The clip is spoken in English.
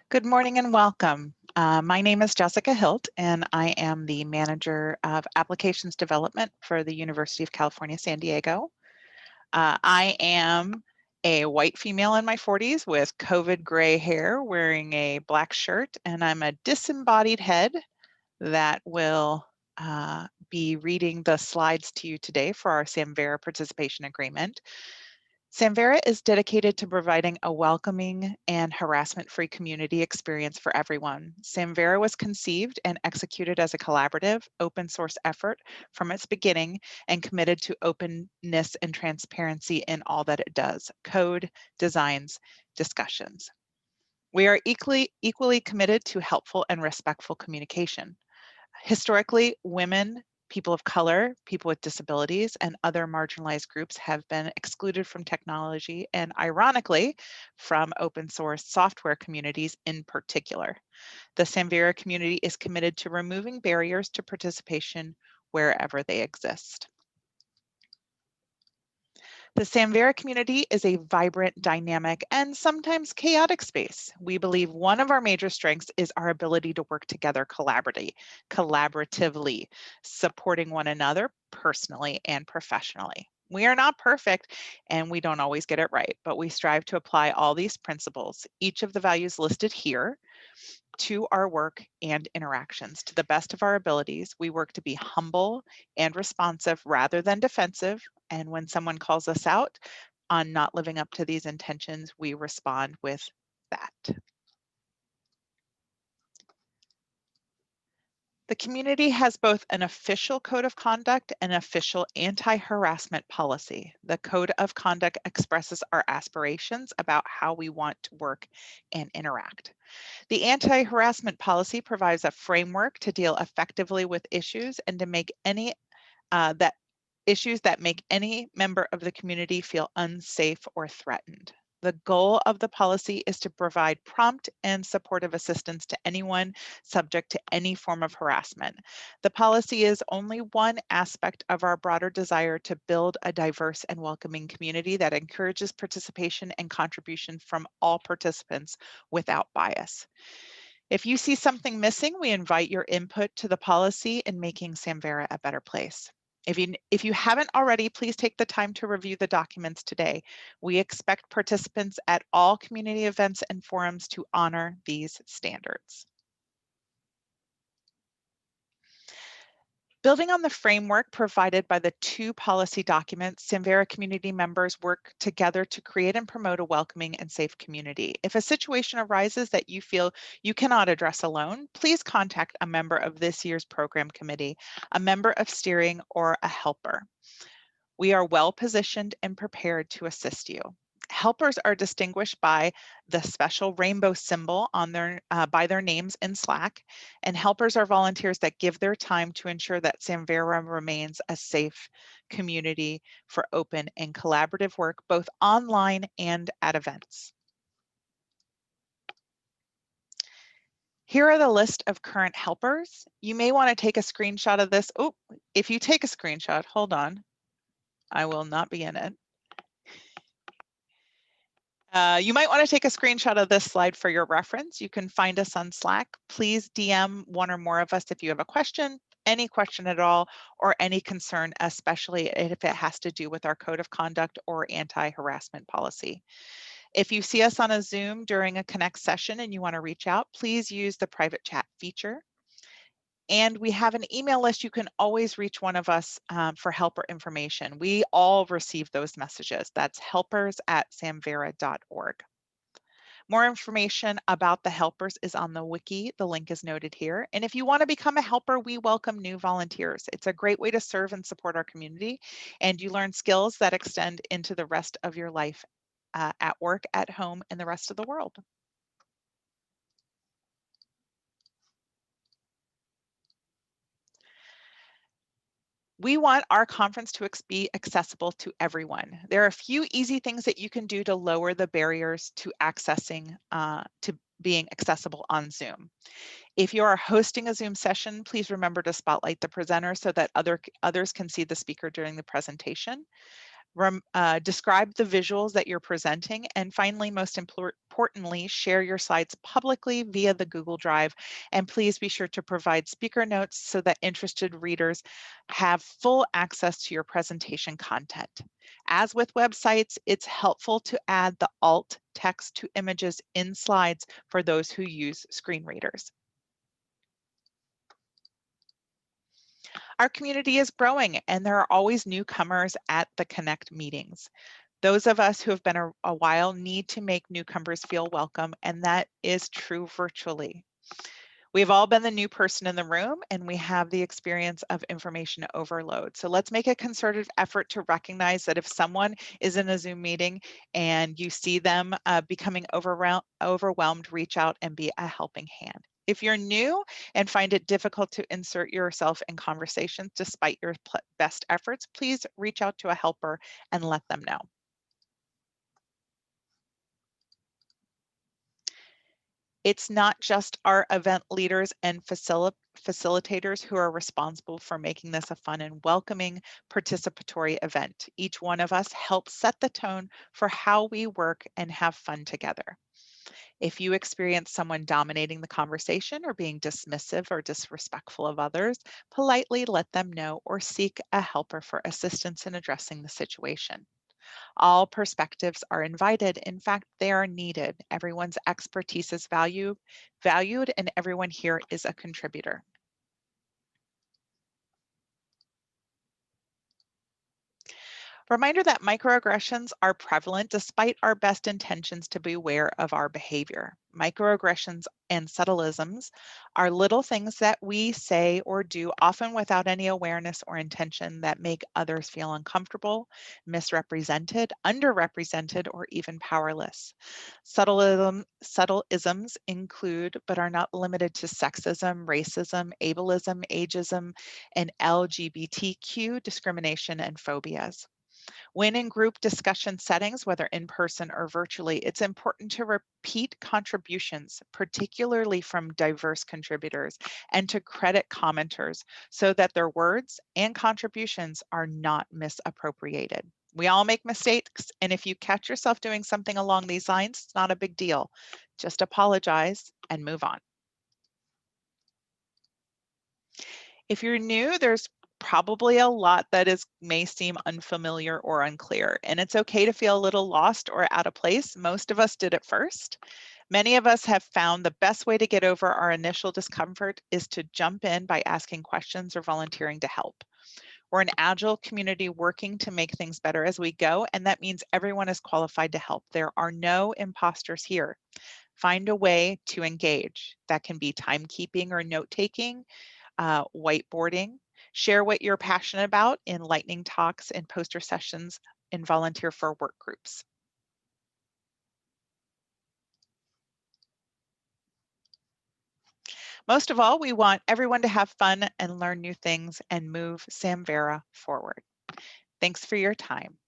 Good morning and welcome. My name is Jessica Hilt, and I am the Manager of Applications Development for the University of California, San Diego. I am a white female in my 40s with COVID gray hair, wearing a black shirt, and I'm a disembodied head that will be reading the slides to you today for our Samvera participation agreement. Samvera is dedicated to providing a welcoming and harassment-free community experience for everyone. Samvera was conceived and executed as a collaborative, open source effort from its beginning and committed to openness and transparency in all that it does: code, designs, discussions. We are equally committed to helpful and respectful communication. Historically, women, people of color, people with disabilities, and other marginalized groups have been excluded from technology and, ironically, from open source software communities in particular. The Samvera community is committed to removing barriers to participation wherever they exist. The Samvera community is a vibrant, dynamic, and sometimes chaotic space. We believe one of our major strengths is our ability to work together collaboratively, supporting one another personally and professionally. We are not perfect and we don't always get it right, but we strive to apply all these principles, each of the values listed here, to our work and interactions. To the best of our abilities, we work to be humble and responsive rather than defensive. And when someone calls us out on not living up to these intentions, we respond with that. The community has both an official code of conduct and an official anti-harassment policy. The code of conduct expresses our aspirations about how we want to work and interact. The anti-harassment policy provides a framework to deal effectively with issues and to make any issues that make any member of the community feel unsafe or threatened. The goal of the policy is to provide prompt and supportive assistance to anyone subject to any form of harassment. The policy is only one aspect of our broader desire to build a diverse and welcoming community that encourages participation and contribution from all participants without bias. If you see something missing, we invite your input to the policy in making Samvera a better place. If you haven't already, please take the time to review the documents today. We expect participants at all community events and forums to honor these standards. Building on the framework provided by the two policy documents, Samvera community members work together to create and promote a welcoming and safe community. If a situation arises that you feel you cannot address alone, please contact a member of this year's program committee, a member of steering, or a helper. We are well positioned and prepared to assist you. Helpers are distinguished by the special rainbow symbol on by their names in Slack, and helpers are volunteers that give their time to ensure that Samvera remains a safe community for open and collaborative work, both online and at events. Here are the list of current helpers. You may want to take a screenshot of this. Oh, if you take a screenshot, hold on. I will not be in it. You might want to take a screenshot of this slide for your reference. You can find us on Slack. Please DM one or more of us if you have a question, any question at all, or any concern, especially if it has to do with our code of conduct or anti-harassment policy. If you see us on a Zoom during a Connect session and you want to reach out, please use the private chat feature. And we have an email list. You can always reach one of us for helper information. We all receive those messages. That's helpers@samvera.org. More information about the helpers is on the wiki. The link is noted here. And if you want to become a helper, we welcome new volunteers. It's a great way to serve and support our community, and you learn skills that extend into the rest of your life at work, at home, and the rest of the world. We want our conference to be accessible to everyone. There are a few easy things that you can do to lower the barriers to accessing, to being accessible on Zoom. If you are hosting a Zoom session, please remember to spotlight the presenter so that others can see the speaker during the presentation. Describe the visuals that you're presenting, and finally, most importantly, share your slides publicly via the Google Drive, and please be sure to provide speaker notes so that interested readers have full access to your presentation content. As with websites, it's helpful to add the alt text to images in slides for those who use screen readers. Our community is growing, and there are always newcomers at the Connect meetings. Those of us who have been a while need to make newcomers feel welcome, and that is true virtually. We've all been the new person in the room, and we have the experience of information overload. So let's make a concerted effort to recognize that if someone is in a Zoom meeting and you see them becoming overwhelmed, reach out and be a helping hand. If you're new and find it difficult to insert yourself in conversations despite your best efforts, please reach out to a helper and let them know. It's not just our event leaders and facilitators who are responsible for making this a fun and welcoming participatory event. Each one of us helps set the tone for how we work and have fun together. If you experience someone dominating the conversation or being dismissive or disrespectful of others, politely let them know or seek a helper for assistance in addressing the situation. All perspectives are invited. In fact, they are needed. Everyone's expertise is valued, and everyone here is a contributor. Reminder that microaggressions are prevalent despite our best intentions to be aware of our behavior. Microaggressions and subtleisms are little things that we say or do, often without any awareness or intention, that make others feel uncomfortable, misrepresented, underrepresented, or even powerless. Subtleisms include, but are not limited to, sexism, racism, ableism, ageism, and LGBTQ discrimination and phobias. When in group discussion settings, whether in person or virtually, it's important to repeat contributions, particularly from diverse contributors, and to credit commenters so that their words and contributions are not misappropriated. We all make mistakes, and if you catch yourself doing something along these lines, it's not a big deal. Just apologize and move on. If you're new, there's probably a lot that may seem unfamiliar or unclear, and it's okay to feel a little lost or out of place. Most of us did it first. Many of us have found the best way to get over our initial discomfort is to jump in by asking questions or volunteering to help. We're an agile community working to make things better as we go, and that means everyone is qualified to help. There are no imposters here. Find a way to engage. That can be timekeeping or note-taking, whiteboarding, share what you're passionate about in lightning talks and poster sessions, and volunteer for work groups. Most of all, we want everyone to have fun and learn new things and move Samvera forward. Thanks for your time.